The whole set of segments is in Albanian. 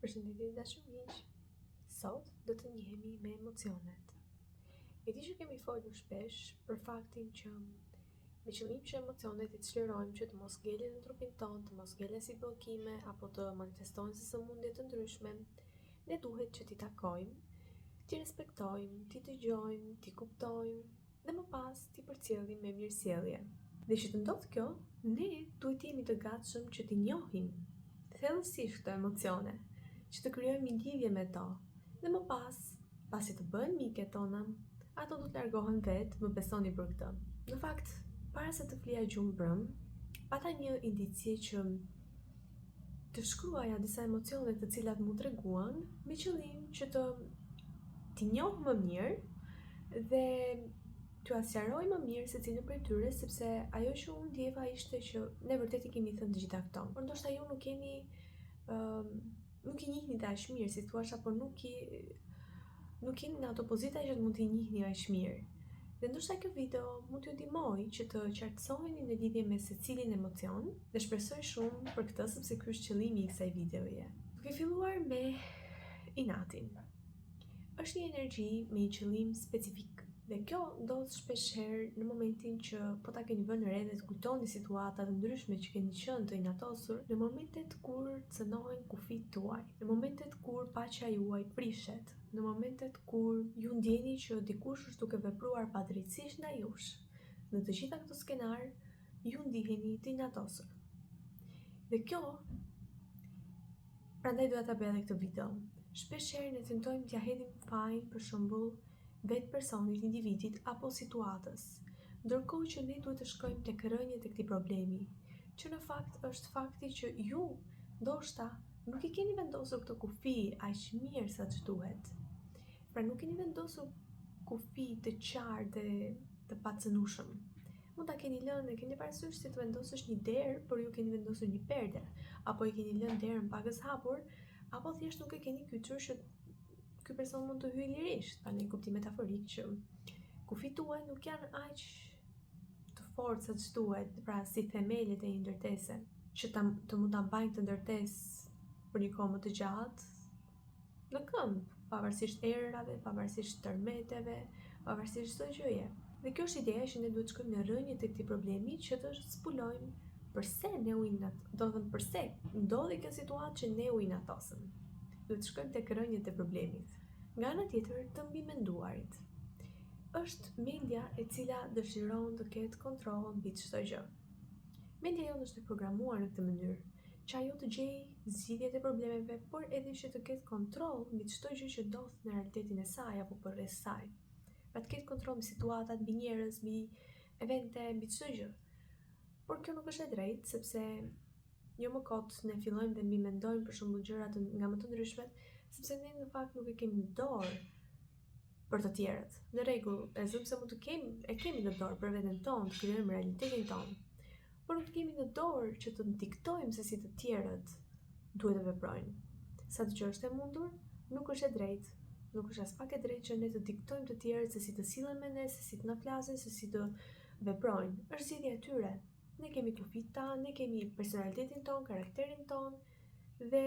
Përshëndetje dashur miq. Sot do të njihemi me emocionet. E di që kemi folur shpesh për faktin që me qëllim që emocionet i të çlirojmë që të mos ngelen në trupin tonë, të mos ngelen si bllokime apo të manifestohen si sëmundje të ndryshme, ne duhet që t'i takojmë, t'i respektojmë, t'i dëgjojmë, t'i kuptojmë dhe më pas t'i përcjellim me mirësjellje. Dhe që të ndodhë kjo, ne duhet jemi të gatshëm që t'i njohim thellësisht këto emocione, që të krijojmë një lidhje me to, dhe më pas, pasi të bëhen miket tona, ato do të largohen vetë, më besoni për këtë. Në fakt, para se të flija gjumë brëm, pata një indicie që të shkruaja disa emocione të cilat mu treguan, me qëllim që t'i njoh më mirë dhe t'u asqaroj më mirë secilin prej tyre, sepse ajo që unë ndjeva ishte që ne vërtet i kemi thënë të gjitha këto. Por ndoshta ju nuk i njihni të aq mirë, si thua, apo nuk jeni në ato pozita që mund t'i njihni aq mirë. Dhe ndoshta kjo video mund t'ju ndihmoj që të qartësoheni në lidhje me secilin emocion, dhe shpresoj shumë për këtë sepse ky është qëllimi i kësaj videoje. Duke filluar me inatin. Është një energji me një qëllim specifik. Dhe kjo ndodh shpeshherë në momentin që po ta keni vënë re dhe të kujtoni situata të ndryshme që keni qenë të inatosur, në momentet kur cënohen kufit tuaj, në momentet kur paqja juaj prishet, në momentet kur ju ndjeni që dikush është duke vepruar padrejtisht ndaj jush. Në të gjitha këto skenar, ju ndiheni të inatosur. Dhe kjo, prandaj duhet ta bëj edhe këtë video. Shpeshherë ne tentojmë t'ja hedhim fajin, për shembull, vetë personit, individit apo situatës, ndërkohë që ne duhet të shkojmë tek rënjët e këtij problemi, që në fakt është fakti që ju ndoshta nuk i keni vendosur këto kufi aq mirë sa duhet. Pra nuk keni vendosur kufi të qartë dhe të pacënueshëm. Mund ta keni lënë, keni parasysh si të vendosësh një derë, por ju keni vendosur një perde, apo i keni lënë derën pakës hapur, apo thjesht nuk e keni kyçur që ky person mund të hyjë lirisht, pa në kuptim metaforik që kufit tuaj nuk janë aq të fortë sa duhet, pra si themelet e një ndërtese, që të mund ta mbajnë të ndërtesë për një kohë më të gjatë në këmbë, pavarësisht erërave, pavarësisht tërmeteve, pavarësisht çdo gjëje. Dhe kjo është ideja që ne duhet të shkojmë në rrënjët e këtij problemi, që të zbulojmë pse ne pse ndodhi kjo situatë që ne u inatosëm. Duhet të shkojmë tek rrënjët e problemit. Nga ana tjetër, të mbimenduarit. Është mendja e cila dëshiron të ketë kontroll mbi çdo gjë. Mendja jonë është e programuar në këtë mënyrë, që ajo të gjejë zgjidhjet e problemeve, por edhe që të ketë kontroll mbi çdo gjë që ndodh në realitetin e saj apo përreth saj. Pra të ketë kontroll mbi situatat, mbi njerëz, mbi evente, mbi çdo gjë. Por kjo nuk është e drejtë, sepse jo më kot ne fillojmë dhe mbimendojmë për shembull gjëra nga më të ndryshmet, sepse ne në fakt nuk e kemi në dorë për të tjerët. Në rregull, e zëm se mund të kemi në dorë për veten tonë, të krijojmë realitetin tonë, por nuk kemi në dorë që të diktojmë se si të tjerët duhet të veprojnë. Sa të që është e mundur, nuk është e drejtë. Nuk është as pak e drejtë që ne të diktojmë të tjerët se si të sillen me ne, se si të na flasin, se si të veprojnë. Është zgjedhja e tyre. Ne kemi kufit tanë, ne kemi personalitetin ton, karakterin ton, dhe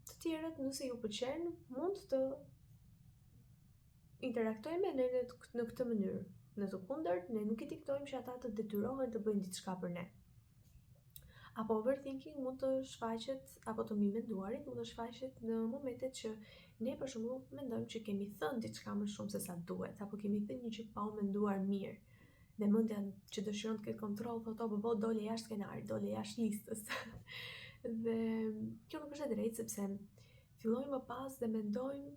të tjerët nëse ju pëlqen mund të interaktojnë me ne në këtë mënyrë. Në të kundërt, ne nuk i diktojmë që ata të detyrohen të bëjnë diçka për ne. Apo overthinking mund të shfaqet, apo të mbimenduarit mund të shfaqet në momentet që ne për shembull mendojmë që kemi thënë diçka më shumë se sa duhet, apo kemi thënë një gjë pa u menduar mirë. Dhe mendja që dëshiron të ketë kontroll, thotë dole jashtë skenarit, dole jashtë listës. Dhe kjo nuk është e drejtë, sepse fillojmë më pas dhe mendojmë,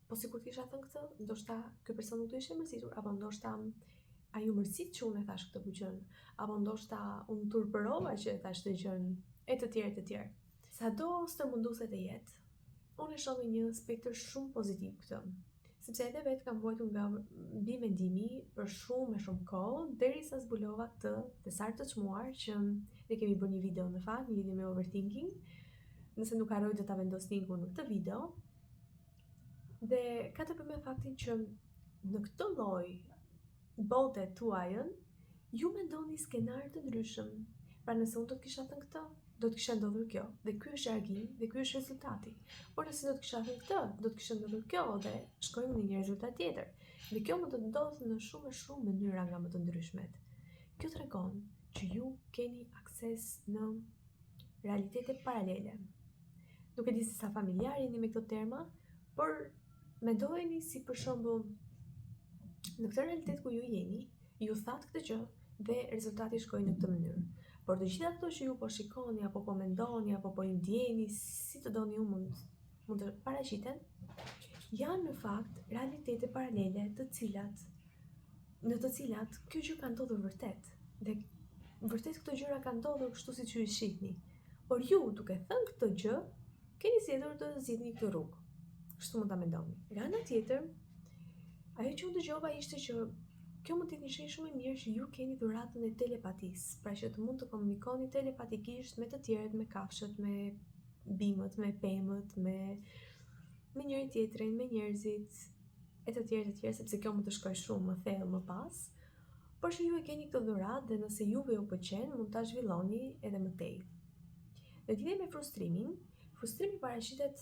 po sikur kisha thënë këtë, ndoshta ky person nuk do ishte mërzitur, apo ndoshta ai u mërzit që unë e thash këtë gjë, apo ndoshta unë turpërova që e thash këtë gjë, e të tjerë. Sado stërmunduese të jetë, unë e shoh një spektër shumë pozitiv këtë. Sepse edhe vetë kam vuajtur nga mbimendimi për shumë kohë, derisa zbulova këtë të sartë të çmuar që ne kemi bërë një video në fakt në lidhje me overthinking. Nëse nuk harroj do ta vendos linkun në këtë video. Dhe ka të bëjë me faktin që në këtë lloj bote tuajën, ju mendoni skenar të ndryshëm. Pra nëse unë do të kisha thënë këtë, do të kisha ndodhur kjo, dhe ky është argimi, dhe ky është rezultati. Por nëse do të kisha thënë këtë, do të kisha ndodhur kjo, dhe shkojmë në një rezultat tjetër. Dhe kjo më të ndodhë në shumë mënyra nga më të ndryshmet. Kjo tregon që ju keni akses në realitete paralele. Nuk e di se sa familjar jeni me këto terma, por mendojeni si për shembull në këtë realitet ku ju jeni, ju thatë këtë gjë dhe rezultati shkoi në këtë mënyrë. Por të gjitha këto që ju po shikoni, apo po mendoni, apo po i ndjeni, si të doni ju mund të paraqiten, janë në fakt realitete paralele në të cilat kjo gjë ka ndodhur vërtet. Dhe vërtet këto gjëra kanë ndodhur kështu siç ju i shihni. Por ju, duke thënë këtë gjë, keni zgjedhur të zgjidhni këtë rrugë. Kështu mund ta mendoni. Nga ana tjetër, ajo që unë dëgjova ishte që kjo mund të jetë një shenjë shumë e mirë që ju keni dhuratën e telepatisë, pra që të mund të komunikoni telepatikisht me të tjerët, me kafshët, me bimët, me pemët, me njëri tjetrin, me njerëzit, e të tjerë, sepse kjo mund të shkojë shumë më thellë më pas, por që ju e keni këtë dhuratë dhe nëse juve ju pëlqen, mund ta zhvilloni edhe më tej. Në lidhje me frustrimi paraqitet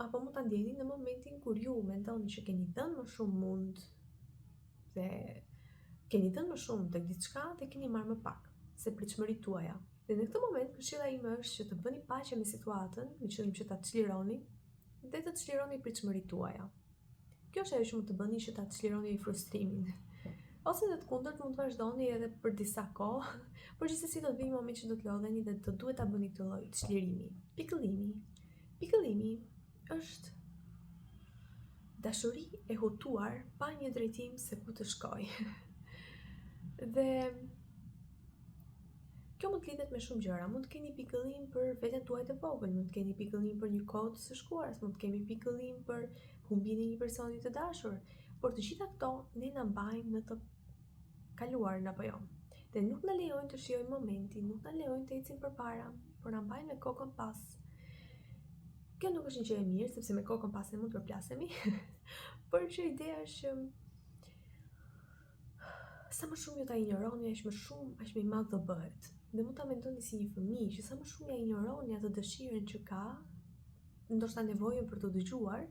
apo mund ta ndjeni në momentin kur ju mendoni që keni dhënë më shumë mund dhe keni dhënë më shumë tek diçka dhe keni marrë më pak se pritshmëritë tuaja. Dhe në këtë moment këshilla ime është që të bëni paqe me situatën, me qëllim që ta çlironi dhe të çlironi pritshmëritë tuaja. Kjo është ajo që mund të bëni që ta çlironi frustrimin. Ose në të kundërt mund të vazhdoni edhe për disa kohë, por gjithsesi do të vijë moment që do të lodheni dhe do duhet ta bëni këtë lloj çlirimi. Pikëllimi është dashuri e hutuar pa një drejtim se ku të shkojë. Dhe kjo mund të lidhet me shumë gjëra. Mund të keni pikëllim për veten tuaj të vogël, mund të keni pikëllim për një kohë të së shkuarës, mund të keni pikëllim për humbjen e një personi të dashur, por të gjitha këto ne na mbajnë në të kaluarin apo jo. Dhe nuk na lejojnë të shijojmë momentin, nuk na lejojnë të ecim përpara, por na mbajnë me kokën pas. Kjo nuk është një gjë e mirë, sepse me kokën pas ne mund të përplasemi, por që ideja është që sa më shumë ju ta injoroni, aq më i madh do bëhet. Dhe mund ta mendoni si një fëmijë që sa më shumë ja injoroni atë dëshirën që ka, ndoshta nevojën për të dëgjuar,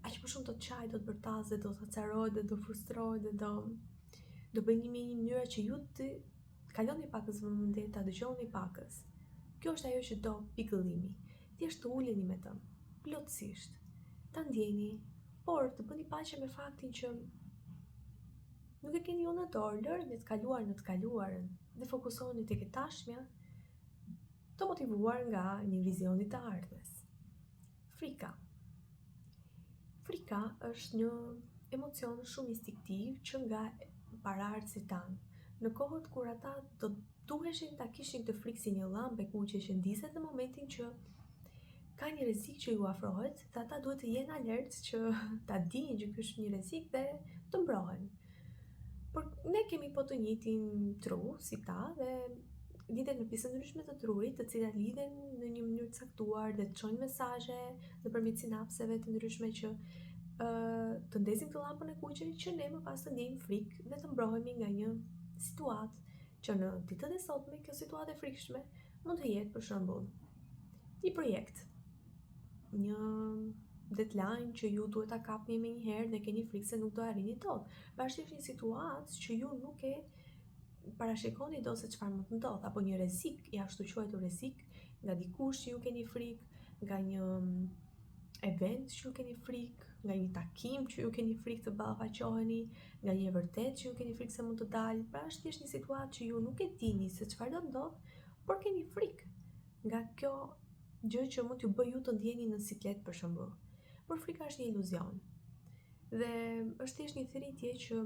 aq më shumë do të çajë, do të bërtazë, do të acarohet, do frustrohet dhe do bëjë një mënyra që ju të kaloni pakës vëmendje, ta dëgjoni pakës. Kjo është ajo që do pikëllimi. Thjesht të uleni me të, plotësisht, ta ndjeni, por të bëni paqe me faktin që nuk e keni ju në dorë, lërni të kaluarën dhe fokusoheni tek e tashmja, të motivuar nga një vizion i të ardhmes. Frika është një emocion shumë instiktiv që nga paraardhësit tanë. Në kohët kur ata do duheshin ta kishin të frikë si një llamp e kuqe që ndiset në momentin që ka një rrezik që ju afrohet, dhe ata duhet të jenë alert që ta dinë që ky është një rrezik dhe të mbrohen. Por ne kemi po të njëjtin tru si ta dhe lidhen në pjesë ndryshme të trurit, të cilat lidhen në një mënyrë të caktuar dhe të çojnë mesazhe nëpërmjet sinapseve të ndryshme që të ndezin këtë llampën e kuqe që ne më pas të ndjejmë frikë dhe të mbrohemi nga një situatë që në ditët e sotme kjo situatë e frikshme mund të jetë për shembull një projekt, një deadline që ju duhet ta kapni me një herë dhe keni frikë se nuk do arrini dot. Është një situatë që ju nuk e parashikoni dot se çfarë mund të ndodh, apo një rrezik, ja ashtu quajtur rrezik, nga dikush që ju keni frikë, nga një event që ju keni frikë, nga një takim që ju keni frikë të ballafaqoheni, nga një vërtet që ju keni frikë se mund të dalë. Pra është thjesht një situatë që ju nuk e dini se çfarë do ndodh, por keni frikë nga kjo gjë që mund t'ju bëjë ju të ndjeni në siklet për shembull. Por frika është një iluzion. Dhe është thjesht një thëritje që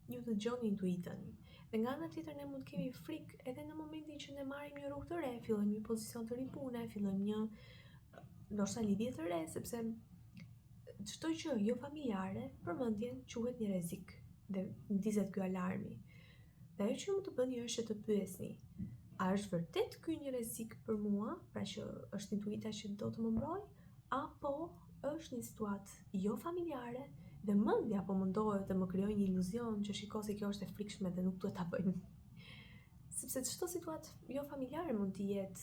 ju dëgjoni intuitën. Dhe nga ana tjetër ne mund kemi frikë edhe në momentin që ne marrim një rrugë të re, fillojmë një pozicion të ri pune, fillojmë një ndoshta lidhje të re, sepse çdo gjë jo familjare përmendjen quhet një rrezik dhe ndizet ky alarmi. Dhe ajo që mund të bëni është të pyesni: a është vërtet ky një rrezik për mua, pra që është intuita që do të më mbrojë, apo është një situatë jo familjare dhe mendja po mundohet të më krijojë një iluzion që shiko se kjo është e frikshme dhe nuk duhet ta bëjmë. Sepse çdo situatë jo familjare mund të jetë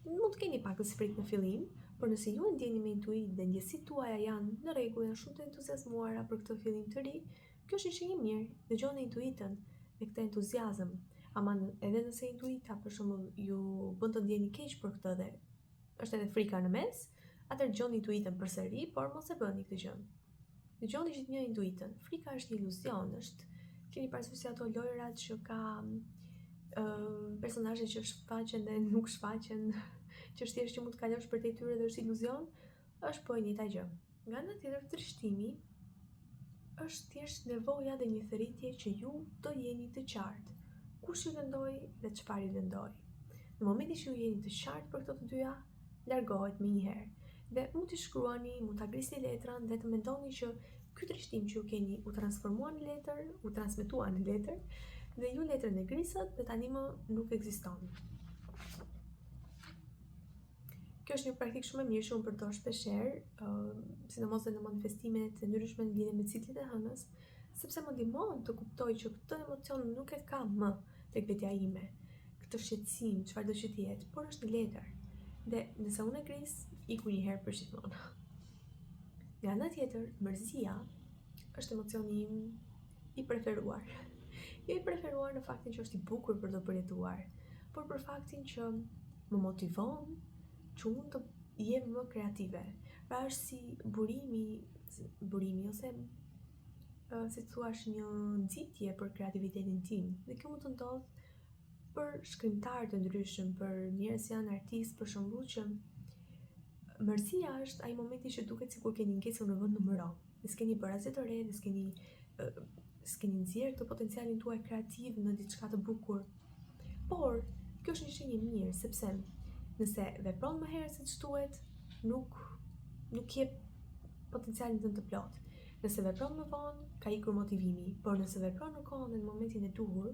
Mund të keni pakës frikë në fillim, por nëse ju e ndjeni me intuit dhe ndjesitë tuaja janë në rregull, janë shumë të entuziazmuara për këtë fillim të ri, kjo është një shenjë mirë. Dëgjoni intuitën me këtë entuziazëm. Ama edhe nëse intuita për shembull ju bën të ndjeni keq për këtë dhe është edhe frika në mes, atëherë dëgjoni intuitën përsëri, por mos e bëni këtë gjë. Dëgjoni gjithnjë intuitën. Frika është një iluzion, keni parasysh se ato lojrat që ka personazhe që shfaqen dhe nuk shfaqen, që është thjesht që mund të kalosh përtej tyre dhe është iluzion, është po e njëjta gjë. Nga ana tjetër, trishtimi është thjesht nevoja dhe një thërritje që ju do jeni të qartë. Kush ju lëndoi dhe çfarë ju lëndoi. Në momentin që ju jeni të qartë për këto të dyja, largohet menjëherë. Dhe mund t'i shkruani, mund ta grisni letrën dhe të mendoni që ky trishtim që ju keni u transformua në letër, u transmetua në letër, dhe ju letrën e grisët dhe tani më nuk ekziston. Kjo është një praktikë shumë e mirë që unë përdor shpeshherë, sidomos në manifestimet e ndryshme në lidhje me ciklit e hënës, sepse më ndihmon të kuptoj që këtë emocion nuk e kam më tek vetja ime, këtë shqetësim, çfarëdo që të jetë, por është në letër. Dhe nëse unë e gris, iku një herë për gjithmonë. Nga ana tjetër, mërzia është emocioni im i preferuar. Jo i preferuar në faktin që është i bukur për të përjetuar, por për faktin që më motivon që unë të jem më kreative. Pra është si burimi ose si të thuash një nxitje për kreativitetin tim. Dhe kjo mund të ndodh për shkrimtarë të ndryshëm, për njerëz që janë artistë, për shembull, që mërzia është ai momenti që duket sikur keni ngecur në vend numero. Ne s'keni bërë asgjë të re, ne s'keni nxjerrë këtë potencialin tuaj kreativ në diçka të bukur. Por kjo është një shenjë e mirë, sepse nëse vepron më herët se ç'duhet, nuk jep potencialin tënd të plot. Nëse vepron më vonë, ka ikur motivimi, por nëse vepron në kohën dhe në momentin e duhur,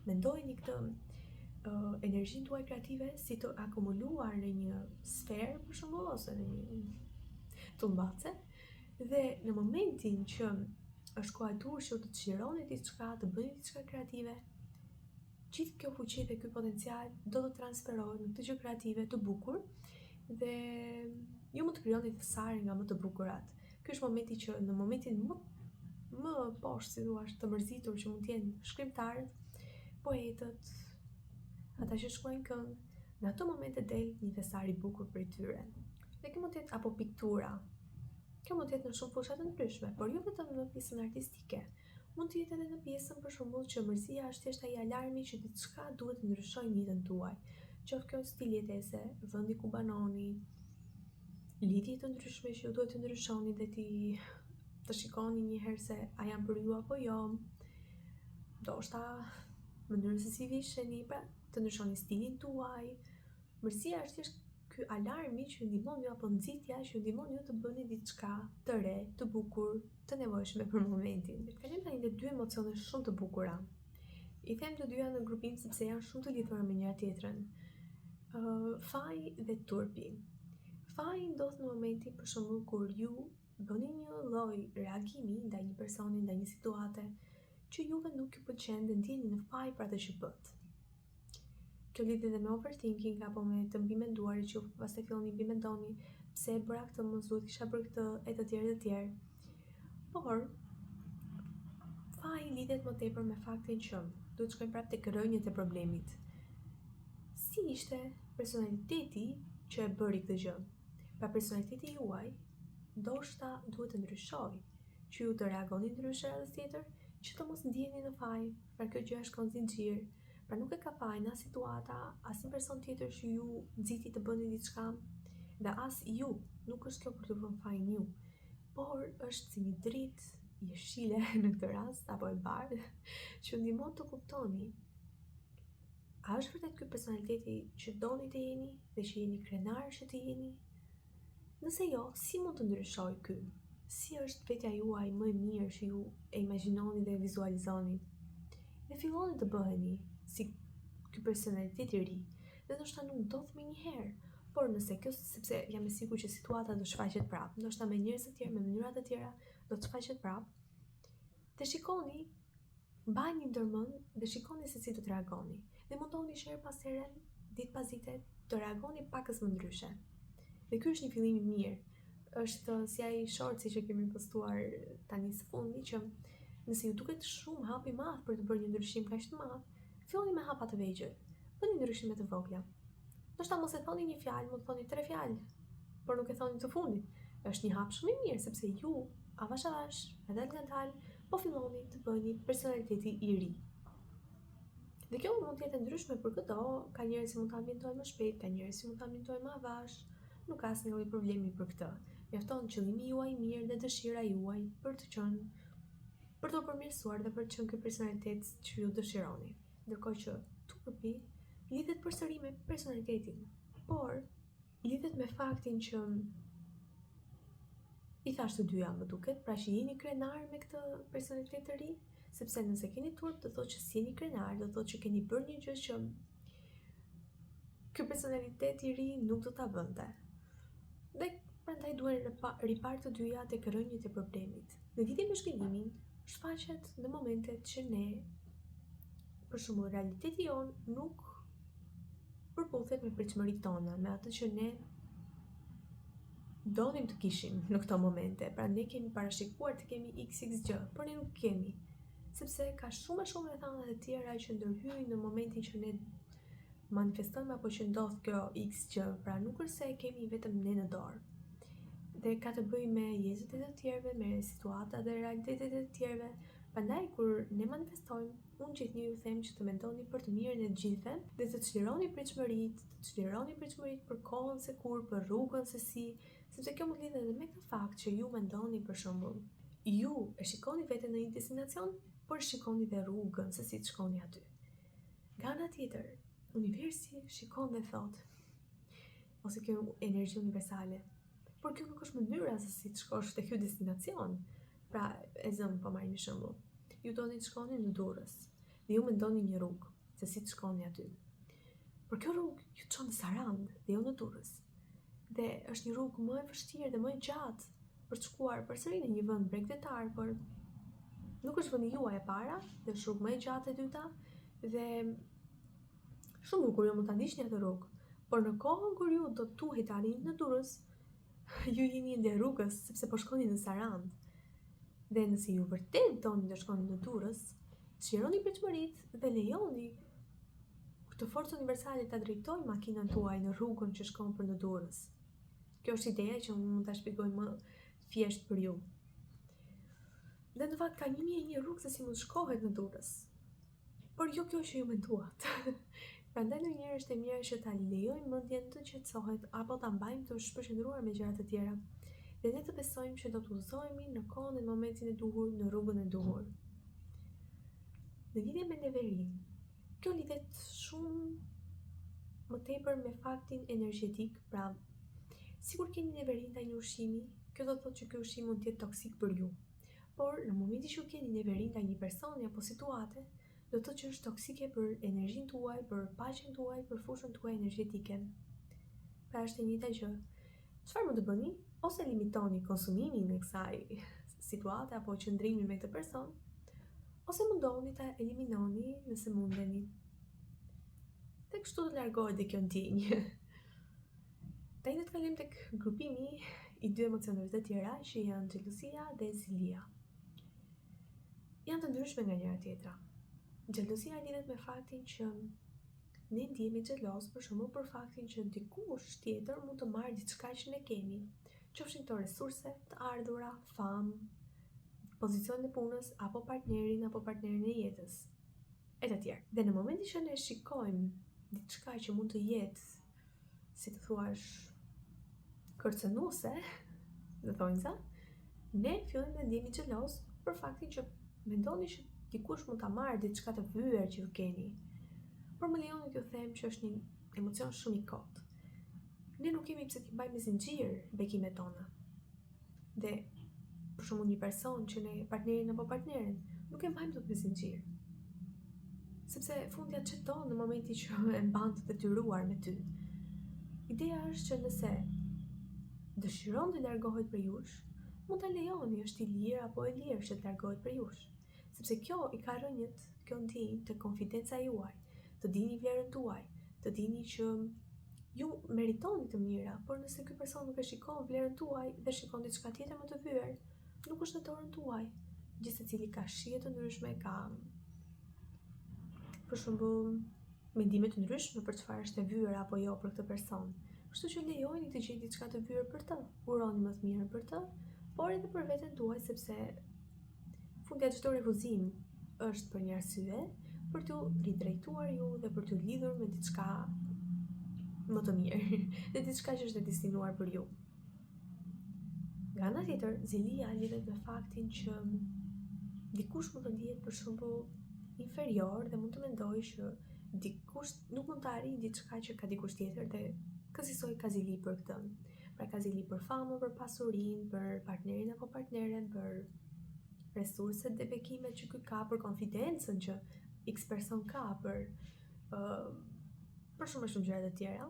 mendojeni këtë energjinë tuaj kreative si të akumuluar në një sferë, për shembull, ose në një tullmbace, dhe në momentin që është koha e duhur që të çlironi diçka, të bëni diçka kreative, gjithë kjo fuqi dhe ky potencial do të transferohet në këtë gjë kreative të bukur dhe ju mund të krijoni thesare nga më të bukurat. Ky është momenti që në momentin më poshtë, si thua, të mërzitur që mund të jenë shkrimtarët, poetët, ata që shkruajnë këngë, në ato momente del një thesar i bukur prej tyre. Dhe kjo mund të jetë apo piktura. Kjo mund të jetë në shumë fusha të ndryshme, por jo vetëm në pjesën artistike. Mund të jetë edhe në pjesën, për shembull, që mërzia është thjesht ai alarmi që diçka duhet të ndryshojë në jetën tuaj. Qoftë kjo stil jetese, vendi ku banoni, lidhje të ndryshme që ju duhet të ndryshoni dhe të shikoni një herë se a janë për ju apo jo. Ndoshta mënyrën se si visheni, pra të ndryshoni stilin tuaj. Mërzia është thjesht ky alarmi që ju ndihmon ju, apo nxitja që ju ndihmon ju të bëni diçka të re, të bukur, të nevojshme për momentin. Kalojmë tani te dy emocione shumë të bukura. I them të dyja në grupim sepse janë shumë të lidhura me njëra tjetrën. Faji dhe turpi. Faji ndodh në momentin, për shembull, kur ju bëni një lloj reagimi ndaj një personi, ndaj një situate që juve nuk ju pëlqen dhe ndjeni në faj për atë që bët. Kjo lidhet edhe me overthinking apo me të mbimenduarit që pastaj filloni mbimendoni pse e bëra këtë, mos duhet kisha bërë këtë e të tjerë. Por faji lidhet më tepër me faktin që duhet të shkojmë prapë tek rrënjët e problemit. Si ishte personaliteti që e bëri këtë gjë? Pra personaliteti juaj ndoshta duhet të ndryshojë, që ju të reagoni ndryshe radhës tjetër, që të mos ndjeni në faj. Pra kjo gjë është zinxhir. Pra nuk e ka fajin as situata, as një person tjetër që ju nxiti të bëni diçka, dhe as ju, nuk është kjo për të vënë fajin ju, por është si një dritë jeshile në këtë rast, apo e bardhë, që ndihmon të kuptoni a është vërtet ky personaliteti që doni të jeni dhe që jeni krenar që të jeni? Nëse jo, si mund të ndryshojë ky? Si është vetja juaj më e mirë që ju e imagjinoni dhe e vizualizoni? Dhe filloni të bëheni si ky personalitet i ri, dhe ndoshta nuk ndodh më një herë, por nëse kjo, sepse jam e sigurt që situata do shfaqet prapë, ndoshta me njerëz të tjerë, me mënyra të tjera, do të shfaqet prapë. Dhe shikoni, mbajini ndërmend dhe shikoni se si do të reagoni. Dhe mundoni që her pas here, ditë pas dite, të reagoni pakës më ndryshe. Dhe ky është një fillim i mirë. Është si ai shortsi që kemi postuar tani së fundmi, që nëse ju duket shumë hap i madh për të bërë një ndryshim kaq të madh, filloni me hapa të vegjël. Bëni ndryshime të vogla. Ndoshta mos e thoni një fjalë, mund të thoni 3 fjalë, por nuk e thoni të fundit. Është një hap shumë i mirë sepse ju avash ngadalë po filloni të bëni personaliteti i ri. Dhe kjo mund të jetë ndryshme për këto, ka njerëz që mund ta ambientojnë më shpejt, ka njerëz që mund ta ambientojnë më avash. Nuk ka asnjë lloj problemi për këtë. Mjafton qëllimi juaj i mirë dhe dëshira juaj për të përmirësuar dhe për të qenë ky personalitet që ju dëshironi. Ndërkohë që turpi lidhet përsëri me personalitetin, por lidhet me faktin që i thash të dyja më duket, pra që jeni krenar me këtë personalitet të ri, sepse nëse keni turp do thotë që si jeni krenar, do thotë që keni bërë një gjë që ky personalitet i ri nuk do ta bënte. Dhe prandaj duhen ripar të dyja tek rrënjët e problemit. Në lidhje me shkëlqimin, shfaqet në momentet që ne, për shembull, realiteti jon nuk përputhet me pritshmëritë tona, me atë që ne donim të kishim në këto momente. Pra ne kemi parashikuar të kemi XX gjë, por ne nuk kemi, sepse ka shumë rrethana të tjera që ndërhyjnë në momentin që ne manifestojmë apo që ndodh kjo X gjë. Pra nuk është se kemi vetëm ne në dorë. Dhe ka të bëjë me jezet e të tjerëve, me situata dhe realitetet e të tjerëve. Prandaj kur ne manifestojmë, unë gjithnjë ju them që të mendoni për të mirën e të gjithëve dhe të çlironi pritshmëritë për kohën se kur, për rrugën se si, sepse kjo mund lidhet edhe me këtë fakt që ju mendoni, për shembull, ju e shikoni veten në një destinacion, por shikoni dhe rrugën se si të shkoni aty. Nga ana tjetër, universi shikon dhe thot, ose kjo energji universale, por kjo nuk është mënyra se si të shkosh te ky destinacion. Pra, e zëm po marr një shembull. Ju doni të shkoni në Durrës dhe ju mendoni një rrugë se si të shkoni aty. Por kjo rrugë ju çon në Sarandë dhe jo në Durrës. Dhe është një rrugë më e vështirë dhe më e gjatë për të shkuar përsëri në një vend bregdetar, por nuk është vendi juaj e para, dhe është rrugë më e gjatë e dyta dhe shumë bukur ju mund ta ndiqni atë rrugë. Por në kohën kur ju do të tuhet të arrini në Durrës, ju jeni ende rrugës sepse po shkoni në Sarandë. Dhe nëse ju vërtet doni të shkoni në Durrës, çlironi pritshmëritë dhe lejoni këtë forcë universale ta drejtojë makinën tuaj në rrugën që shkon për në Durrës. Kjo është ideja që unë mund ta shpjegoj më thjesht për ju. Dhe në fakt ka 1001 rrugë se si mund shkohet në Durrës. Por jo kjo që ju menduat. Prandaj ndonjëherë është e mirë që ta lejojmë mendjen të qetësohet apo ta mbajmë të shpërqendruar me gjëra të tjera. Dhe ne të besojmë që do të udhëzohemi në kohën e momentin e duhur, në rrugën e duhur. Në lidhje me neverinë, kjo lidhet shumë më tepër me faktin energjetik, pra sikur keni neverinë ndaj një ushqimi, kjo do të thotë që ky ushqim mund të jetë toksik për ju. Por në momentin që keni neverinë ndaj një personi apo situate, do të thotë që është toksike për energjinë tuaj, për paqen tuaj, për fushën tuaj energjetike. Pra është e njëjta gjë. Çfarë mund të bëni? Ose limitoni konsumimin e kësaj situate apo qëndrimin me këtë person, ose mundoni ta eliminoni nëse mundeni. Dhe kështu të largohet dhe kjo ndjenjë. Tani do të kalim tek grupimi i dy emocioneve të tjera që janë xhelozia dhe zilia. Janë të ndryshme nga njëra tjetra. Xhelozia lidhet me faktin që ne ndihemi xheloz për shembull për faktin që dikush tjetër mund të marrë diçka që ne kemi, qofshin këto resurse, të ardhura, famë, pozicionin e punës, apo partnerin e jetës, e të tjerë. Dhe në momentin që ne shikojmë diçka që mund të jetë, si të thuash, kërcënuese, në thonjza, ne fillojmë të ndihemi xheloz për faktin që mendoni që dikush mund ta marrë diçka të vyer që ju keni. Por më lejoni t'ju them që është një emocion shumë i kotë. Ne nuk kemi pse t'i mbajmë me zinxhir bekimet tona. Dhe për shembull një person që ne partnerin apo partneren nuk e mbajmë dot me zinxhir. Sepse fundja çeton në momentin që e mban të detyruar me ty. Ideja është që nëse dëshiron të largohet prej jush, mund ta lejoni, është i lirë apo e lirë që të largohet prej jush. Sepse kjo i ka rënjët, kjo ndjenjë të konfidenca juaj, të dini vlerën tuaj, të dini që Ju meritoni të mira, por nëse ky person nuk e shikon vlerën tuaj dhe shikon diçka tjetër më të vyer, nuk është në dorën tuaj. Gjithsecili ka shije të ndryshme, ka për shembull mendime të ndryshme për çfarë është e vyer apo jo për këtë person. Kështu që lejojeni të gjeni diçka të vyer për të, uroni më të mirën për të, por edhe për veten tuaj, sepse fundja çdo refuzim është për një arsye, për t'ju ridrejtuar ju dhe për t'ju lidhur me diçka më të mirë, dhe diçka që është e destinuar për ju. Nga ana tjetër, zilia lidhet me faktin që dikush mund të ndihet për shembull inferior dhe mund të mendojë që dikush nuk mund të arrijë diçka që ka dikush tjetër dhe kësaj ka zili për këtë. Pra ka zili për famën, për pasurinë, për partnerin apo partneren, për resurset dhe bekimet që ky ka, për konfidencën që X person ka, për shumë gjëra të tjera.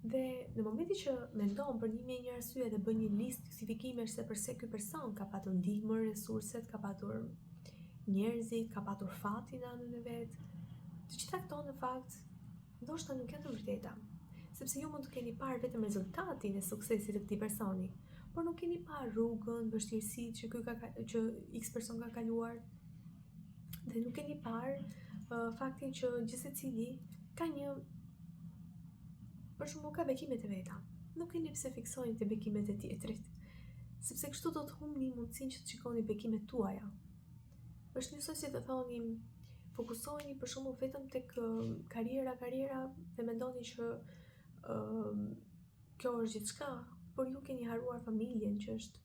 Dhe në momenti që mendon për një arsye dhe bën një listë justifikimesh se përse ky person ka patur ndihmë, resurset, ka patur njerëzit, ka patur fatin në anën e vet, të gjitha këto në fakt ndoshta nuk janë të vërteta, sepse ju mund të keni parë vetëm rezultatin e suksesit të këtij personi, por nuk keni parë rrugën, vështirësitë që X person ka kaluar, dhe nuk keni parë faktin që gjithsecili ka një, për shembull, ka bekimet e veta. Nuk keni pse fiksoni te bekimet e tjetrit, sepse kështu do të humbni mundësinë që të shikoni bekimet tuaja. Është njësoj si të thoni, fokusoheni për shembull vetëm tek karriera dhe mendoni që kjo është gjithçka, por ju keni haruar familjen, që është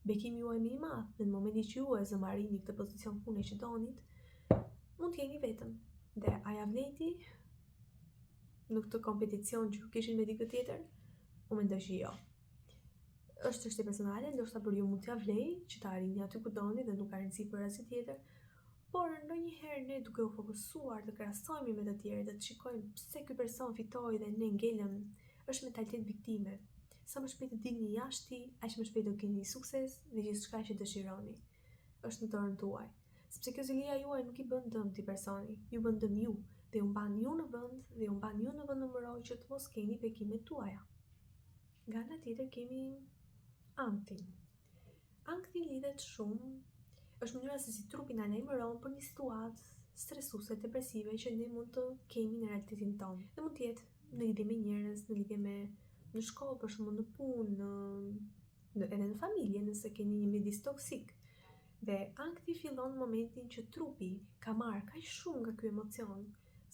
bekimi juaj më i madh. Dhe në momentin që ju e zëmarini këtë pozicion pune që donit, mund të jeni vetëm. Dhe a ja vleti në këtë kompeticion që kishin me dikë tjetër? Unë mendoj që jo. Është çështje personale, ndoshta për ju mund t'ja vlej që ta arrini aty ku doni dhe nuk ka rëndësi për asgjë tjetër, por ndonjëherë ne duke u fokusuar të krahasojmë me të tjerë dhe të shikojmë pse ky person fitoi dhe ne ngelëm, është mentalitet viktime. Sa më shpejt të dilni jashtë, aq më shpejt do keni sukses dhe gjithçka që dëshironi. Është në dorën tuaj. Sepse kjo zilia juaj nuk i bën dëm ti personi, ju bën dëm ju, dhe ju mban ju në vend numëror që të mos keni bekimet tuaja. Nga ana tjetër kemi anktin. Ankti lidhet shumë, është mënyra se si trupi na lajmëron për një situatë stresuese, depresive që ne mund të kemi në realitetin tonë. Dhe mund të jetë në lidhje me njerëz, në lidhje me në shkollë, për shembull në punë, edhe në familje, nëse keni një midis toksik. Dhe ankti fillon në momentin që trupi ka marrë kaq shumë nga ky emocion,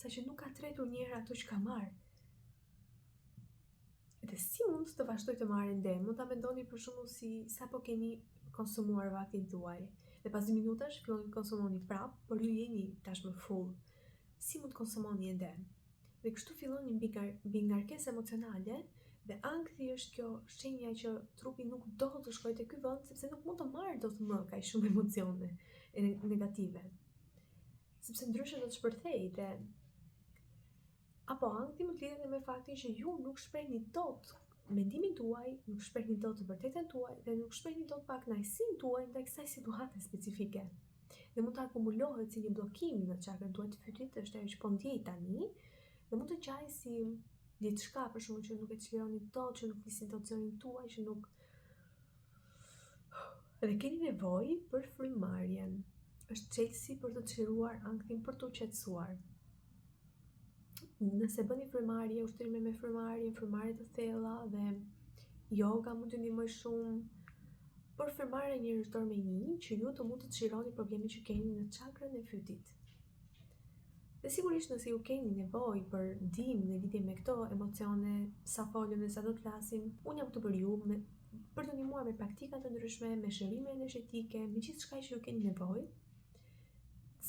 saqë nuk ka tretur njëherë ato që ka marrë. Dhe si mund të vazhdoj të marrë ende? Mund ta mendoni për shembull si sapo keni konsumuar vaktin tuaj. Dhe pas 2 minutash filloni të konsumoni prap, por ju jeni tashmë full. Si mund të konsumoni ende? Dhe kështu fillon një mbi ngarkesë emocionale, dhe ankthi është kjo shenja që trupi nuk do të shkojë te ky vend, sepse nuk mund të marrë dot më kaq shumë emocione negative. Sepse ndryshe do të shpërthejë dhe apo ankthi mund të lidhet me faktin që ju nuk shprehni dot mendimin tuaj, nuk shprehni dot të vërtetën tuaj dhe nuk shprehni dot pa kënaqësinë tuaj ndaj kësaj situate specifike. Dhe mund të akumulohet si një bllokim në çakrën tuaj të fytyrit, është ajo që po ndjej tani, dhe mund të qajë si diçka për shkak që nuk e çlironi dot, që nuk flisin dot zërin tuaj, që nuk. Dhe keni nevojë për frymëmarrjen. Është çelësi për të çliruar ankthin, për të qetësuar. Nëse bëni frymëmarrje, ushtrime me frymëmarrje të thella dhe yoga mund t'ju ndihmojë shumë, por frymëmarrja njerëzor me një që ju të mund të çlironi problemin që keni në çakrën e fytit. Dhe sigurisht nëse ju keni nevojë për ndihmë në lidhje me këto emocione, sa folëm dhe sa do të flasim, unë jam këtu për ju, për të ndihmuar me praktika të ndryshme, me shërime energjetike, me gjithçka që ju keni nevojë,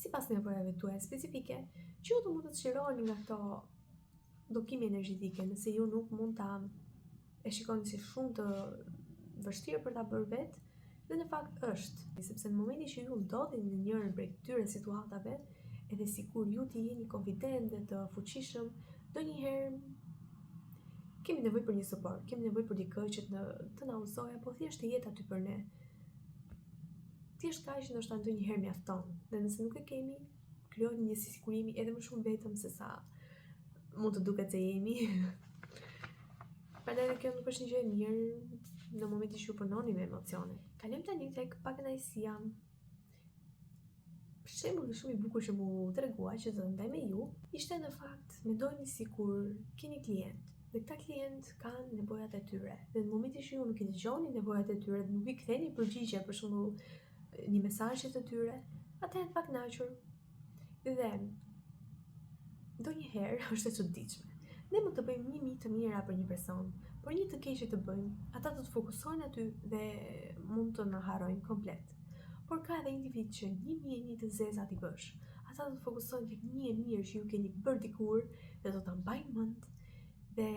sipas nevojave tuaja specifike, që ju të mund të çlironi nga këto bllokime energjetike, nëse ju nuk mund ta e shikoni si shumë të vështirë për ta bërë vetë, dhe në fakt është, sepse në momentin që ju ndodheni në njërin prej këtyre situatave, edhe sikur ju të jeni konfident dhe të fuqishëm, ndonjëherë kemi nevojë për një suport, kemi nevojë për dikë që të na udhëzojë, apo thjesht të jetë aty për ne. Thjesht kaq ndoshta ndonjëherë mjafton. Dhe nëse nuk e kemi, krijoni një sigurimi edhe më shumë vetëm se sa mund të duket se jemi. Prandaj edhe kjo nuk është një gjë e mirë në momentin që ju punoni me emocione. Kalojmë tani tek pakënaqësia. Shembulli shumë i bukur që mu tregua që do ndaj me ju ishte në fakt, mendojeni sikur keni klient dhe këta klient kanë nevojat e tyre. Dhe në momentin që ju nuk i dëgjoni nevojat e tyre dhe nuk i ktheni përgjigje për shembull një mesazh të tyre, atëherë të pakënaqur. Dhe ndonjëherë është e çuditshme. Ne mund të bëjmë 1000 të mira për një person, por një të keq që të bëjmë, ata do të fokusohen aty dhe mund të na harrojnë komplet. Por ka edhe individ që 1001 të zeza t'i bësh. Ata do të fokusohen tek një e mirë që ju keni bërë dikur dhe do ta mbajnë mend dhe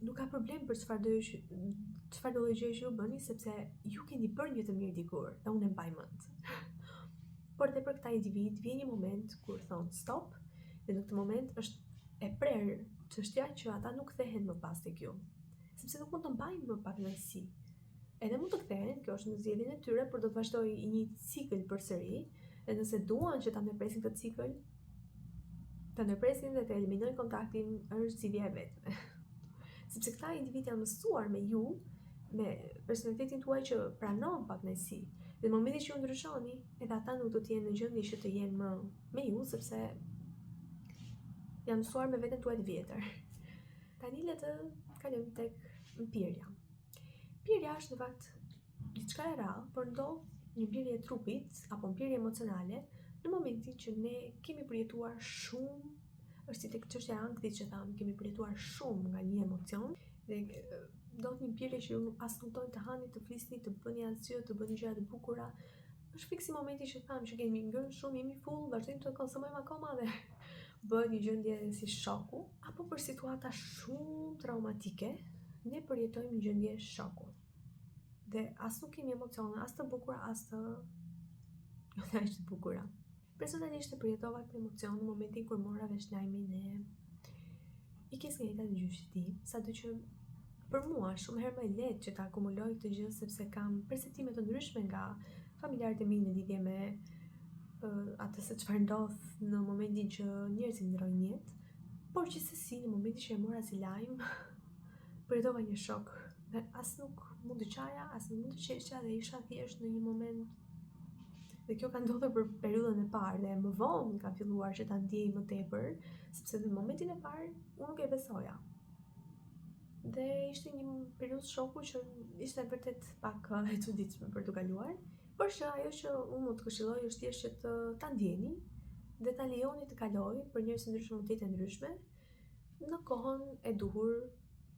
nuk ka problem për çfarëdo lloj gjëje që ju bëni, sepse ju keni bërë një të mirë dikur dhe unë e mbaj mend. Por edhe për këta individ vjen një moment kur thon stop dhe në këtë moment është e prerë çështja që ata nuk kthehen më pas tek ju, sepse nuk mund të mbajnë më pakënaqësi. Edhe mund të kthehen, kjo është në zgjedhjen e tyre, por do të vazhdojë një cikël përsëri, dhe nëse duan që ta ndërpresin këtë cikël, ta ndërpresin dhe të eliminojnë kontaktin është zgjidhja e vetme. Sepse këta individ janë mësuar me ju, me personalitetin tuaj që pranon pakënaqësi. Dhe në momentin që ju ndryshoni, edhe ata nuk do të jenë në gjendje që të jenë më me ju, sepse janë mësuar me veten tuaj të vjetër. Tani le të kalojmë tek mpirja. Mpirja është në fakt diçka e rrallë, por ndodh një mpirje e trupit apo mpirje emocionale në momentin që ne kemi përjetuar shumë, është si tek çështja e ankthit që tham, kemi përjetuar shumë nga një emocion dhe ndodh një mpirje që ju as nuk doni të hani, të flisni, të bëni asgjë, të bëni gjëra të bukura. Është fiksi momenti që tham që kemi ngrënë shumë, jemi full, vazhdojmë të konsumojmë akoma dhe bëhet një gjendje si shoku, apo për situata shumë traumatike ne përjetojmë një gjendje shoku. Dhe as nuk kemi emocione, as të bukura, as të jo të bukura. Personalisht e përjetova këtë emocion në momentin kur mora vesh lajmin e ikjes nga jeta e gjyshit tim, sado që për mua shumë herë më e lehtë që ta akumuloj këtë gjë sepse kam perceptime të ndryshme nga familjarët e mi në lidhje me atë se çfarë ndodh në momentin që njerëzit ndrojnë jetë, por gjithsesi në momentin që e mora si lajm përjetova një shok dhe as nuk mund të qaja, as nuk mund të qeshja dhe isha thjesht në një moment. Dhe kjo ka ndodhur për periudhën e parë dhe më vonë ka filluar që ta ndjej më tepër, sepse në momentin e parë unë nuk e besoja. Dhe ishte një periudhë shoku që ishte vërtet pak e çuditshme për të kaluar, por që ajo që unë mund të këshilloj është thjesht që ta ndjeni dhe ta lejoni të kalojë për njerëz të ndryshëm, mund të jetë ndryshme, në kohën e duhur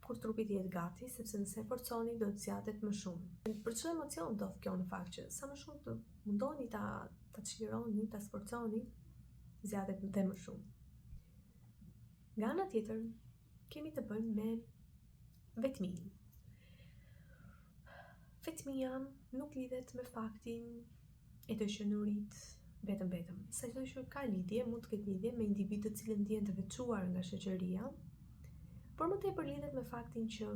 kur trupi të jetë gati, sepse nëse e forconi do të zgjatet më shumë. Për çdo emocion ndodh kjo në fakt që sa më shumë të mundoni ta çlironi, ta sforconi, zgjatet dhe më shumë. Nga ana tjetër, kemi të bëjmë me vetminë. Vetmia nuk lidhet me faktin e të qenurit vetëm. Saqë që ka lidhje, mund të ketë lidhje me individ të cilën ndjen të veçuar nga shoqëria, por më tepër lidhet me faktin që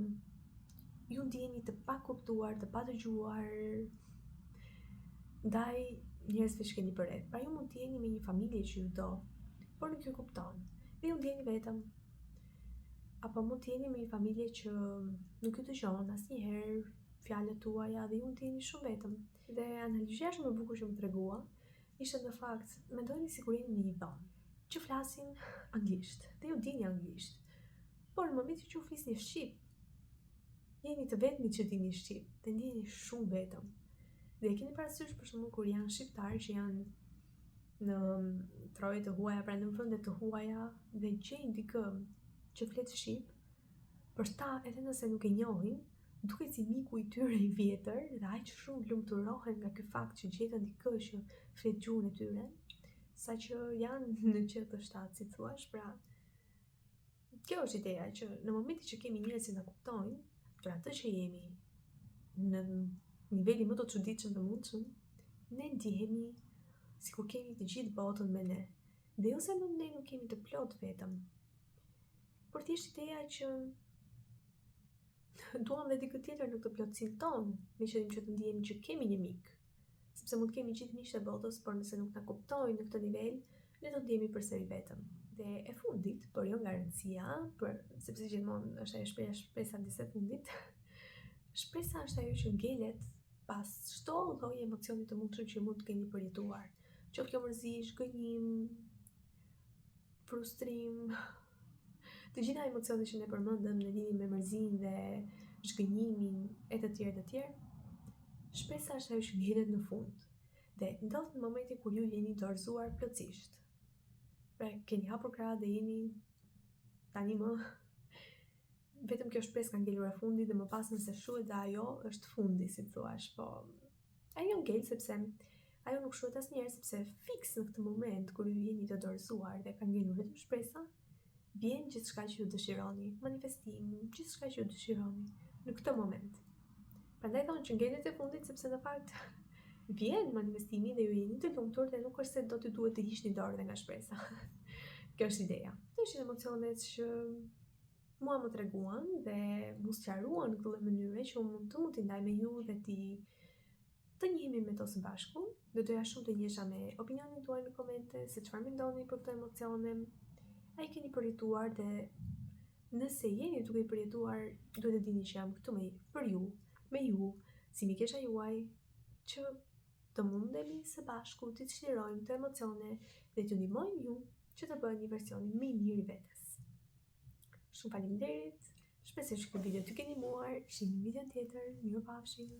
ju ndjeni të pakuptuar, të padëgjuar ndaj njerëzve që keni përreth. Pra ju mund të jeni me një familje që ju do, por nuk ju kupton. Dhe ju ndjeni vetëm. Apo mund të jeni me një familje që nuk ju dëgjon asnjëherë fjalët tuaja dhe ju ndjeni shumë vetëm. Dhe analizja shumë e bukur që më tregua ishte në fakt, mendojeni sikur jeni në një dhomë që flasin anglisht dhe ju dini anglisht. Por në momentin që ju flisni shqip, jeni të vetmit që dini shqip dhe ndjeni shumë vetëm. Dhe keni parasysh për shembull kur janë shqiptarë që janë në troje të huaja, pra në vende të huaja dhe gjejnë dikë që flet shqip, për ta edhe nëse nuk e njohin, duket si miku i tyre i vjetër dhe aq shumë lumturohen nga ky fakt që gjetën dikë që flet gjuhën e tyre, saqë janë në qet të shtatë, si thua, pra kjo është ideja që në momentin që kemi njerëz që na kuptojnë për atë që jemi në nivelin më të çuditshëm të mundshëm, ne ndihemi sikur kemi të gjithë botën me ne. Dhe jo se ne nuk kemi të plot vetëm, por thjesht ideja që duam dhe dikë tjetër në këtë plotësinë tonë, me qëllim që të ndihemi që kemi një mik. Sepse mund të kemi gjithë miqtë e botës, por nëse nuk na kuptojnë në këtë nivel, ne do ndihemi përsëri vetëm. Dhe e fundit, por jo nga rëndësia, sepse gjithmonë është ajo shpresa disa fundit. Shpresa është ajo që ngelet pas çdo lloji emocioni të mundshëm që mund të keni përjetuar. Qoftë kjo mërzi, shgënjim, frustrim, të gjitha emocionet që ne përmendëm në lidhje me mërzinë dhe zhgënjimin e të tjerë, shpresa është ajo që ngjelet në fund dhe ndodh në momentin kur ju jeni dorëzuar plotësisht. Pra keni hapur krahët dhe jeni tani më vetëm kjo shpresë ka ngelur e fundi dhe më pas nëse shuhet dhe ajo është fundi, si thuash, po ajo ngel sepse ajo nuk shuhet asnjëherë sepse fiks në këtë moment kur ju jeni të dorëzuar dhe ka ngelur vetëm shpresa, vjen gjithçka që ju dëshironi, manifestim, gjithçka që ju dëshironi në këtë moment. Prandaj thonë që ngelet e fundit sepse në fakt vjen manifestimi dhe ju jeni të lumtur dhe nuk është se do t'ju duhet të hiqni dorë dhe nga shpresa. Kjo është ideja. Këto ishin emocionet që mua më treguan dhe mu sqaruan në këtë mënyrë që unë mund t'i ndaj me ju dhe të njihemi me to së bashku. Dhe doja shumë të njihesha me opinionin tuaj në komente, se çfarë mendoni për këto emocione, a i keni përjetuar dhe nëse jeni duke i përjetuar, duhet të dini që jam këtu për ju, me ju, si mikesha juaj, që të mundemi së bashku të çlirojmë të emocione dhe të ndihmojmë ju që të bëni një versionin më i mirë i vetes. Shumë faleminderit, shpresoj që këtë video t'ju keni ndihmuar, shihni një video tjetër, mirupafshim.